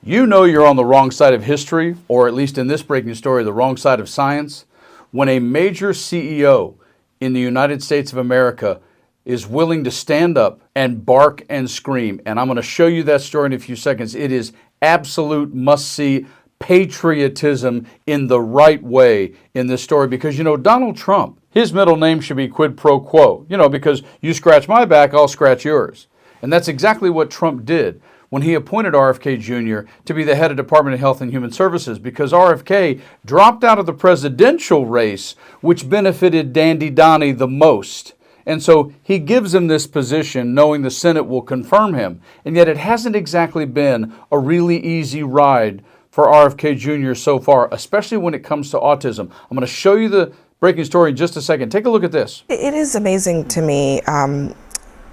You know you're on the wrong side of history, or at least in this breaking story, the wrong side of science, when a major CEO in the United States of America is willing to stand up and bark and scream. And I'm going to show you that story in a few seconds. It is absolute must-see patriotism in the right way in this story, because, you know, Donald Trump, his middle name should be quid pro quo, you know, because you scratch my back, I'll scratch yours. And that's exactly what Trump did when he appointed RFK Jr. to be the head of Department of Health and Human Services, because RFK dropped out of the presidential race, which benefited Dandy Donnie the most. And so he gives him this position knowing the Senate will confirm him. And yet it hasn't exactly been a really easy ride for RFK Jr. so far, especially when it comes to autism. I'm going to show you the breaking story in just a second. Take a look at this. It is amazing to me,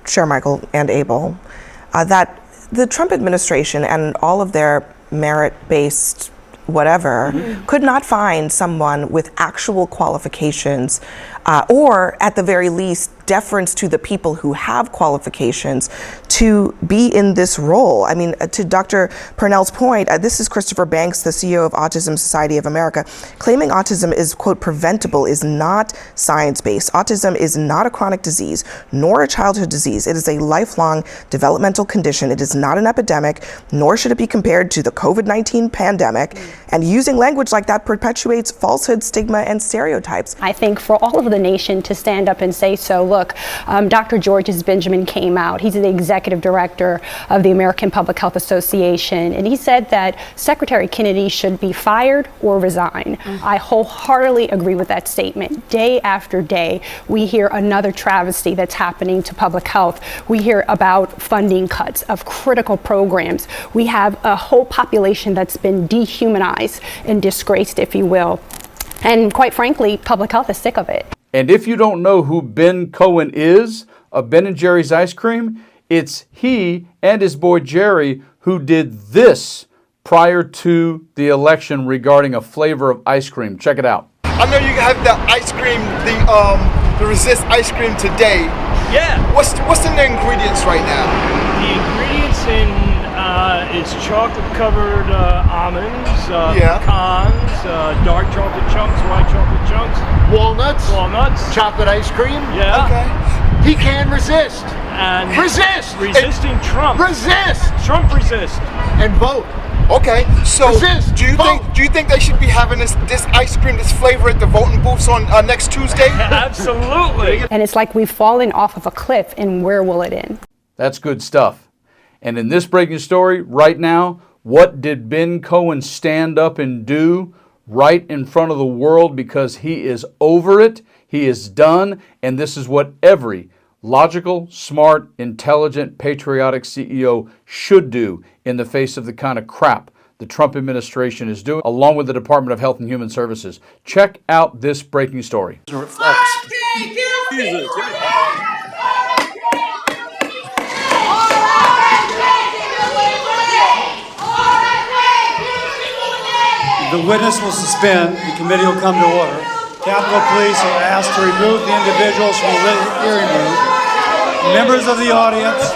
Chair Michael and Abel, that the Trump administration and all of their merit-based whatever could not find someone with actual qualifications or at the very least deference to the people who have qualifications to be in this role. I mean, to Dr. Purnell's point, this is Christopher Banks, the CEO of Autism Society of America. Claiming autism is, quote, preventable is not science-based. Autism is not a chronic disease, nor a childhood disease. It is a lifelong developmental condition. It is not an epidemic, nor should it be compared to the COVID-19 pandemic. And using language like that perpetuates falsehood, stigma, and stereotypes. I think for all of the nation to stand up and say so. Look, Dr. Georges Benjamin came out. He's the executive director of the American Public Health Association, and he said that Secretary Kennedy should be fired or resign. I wholeheartedly agree with that statement. Day after day, we hear another travesty that's happening to public health. We hear about funding cuts of critical programs. We have a whole population that's been dehumanized and disgraced, if you will. And quite frankly, public health is sick of it. And if you don't know who Ben Cohen is of Ben & Jerry's Ice Cream, it's he and his boy Jerry who did this prior to the election regarding a flavor of ice cream. Check it out. I know you have the ice cream, the Resist ice cream today. Yeah. What's in the ingredients right now? The ingredients in is chocolate-covered almonds, pecans, dark chocolate chunks, white chocolate chunks, walnuts, chocolate ice cream. Yeah. Okay. He can resist. And resist. Resisting Trump. Resist. Trump resist. And vote. Okay. So resist. Do you think they should be having this ice cream, this flavor at the voting booths on next Tuesday? Absolutely. And it's like we've fallen off of a cliff, and where will it end? That's good stuff. And in this breaking story right now, what did Ben Cohen stand up and do right in front of the world, because he is over it, he is done, and this is what every logical, smart, intelligent, patriotic CEO should do in the face of the kind of crap the Trump administration is doing, along with the Department of Health and Human Services. Check out this breaking story. The witness will suspend. The committee will come to order. Capitol Police are asked to remove the individuals from the hearing room. Members of the audience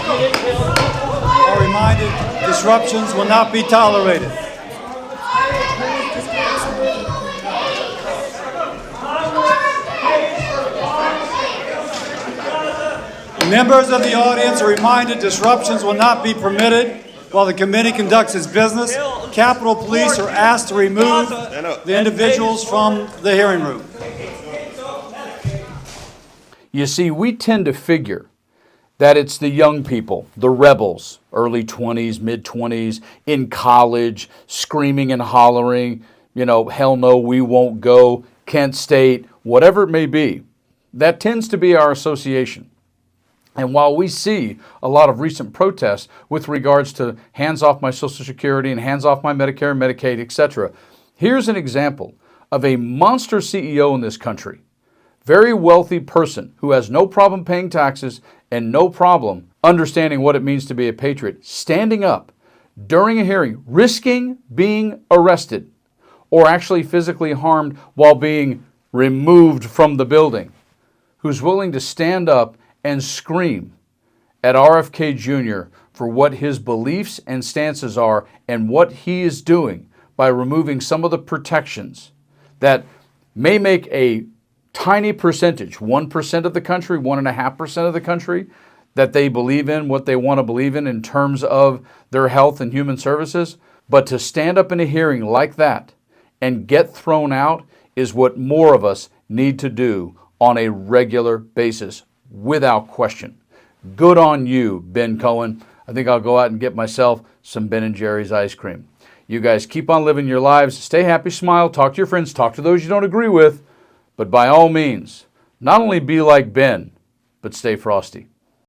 are reminded disruptions will not be tolerated. Members of the audience are reminded disruptions will not be permitted while the committee conducts its business. Capitol Police are asked to remove the individuals from the hearing room. You see, we tend to figure that it's the young people, the rebels, early 20s, mid-20s, in college, screaming and hollering, you know, hell no, we won't go, Kent State, whatever it may be. That tends to be our association. And while we see a lot of recent protests with regards to hands off my Social Security and hands off my Medicare and Medicaid, etc., here's an example of a monster CEO in this country, very wealthy person who has no problem paying taxes and no problem understanding what it means to be a patriot, standing up during a hearing, risking being arrested or actually physically harmed while being removed from the building, who's willing to stand up and scream at RFK Jr. for what his beliefs and stances are and what he is doing by removing some of the protections that may make a tiny percentage, 1% of the country, 1.5% of the country, that they believe in what they want to believe in terms of their health and human services. But to stand up in a hearing like that and get thrown out is what more of us need to do on a regular basis, without question. Good on you, Ben Cohen. I think I'll go out and get myself some Ben & Jerry's ice cream. You guys keep on living your lives. Stay happy, smile, talk to your friends, talk to those you don't agree with. But by all means, not only be like Ben, but stay frosty.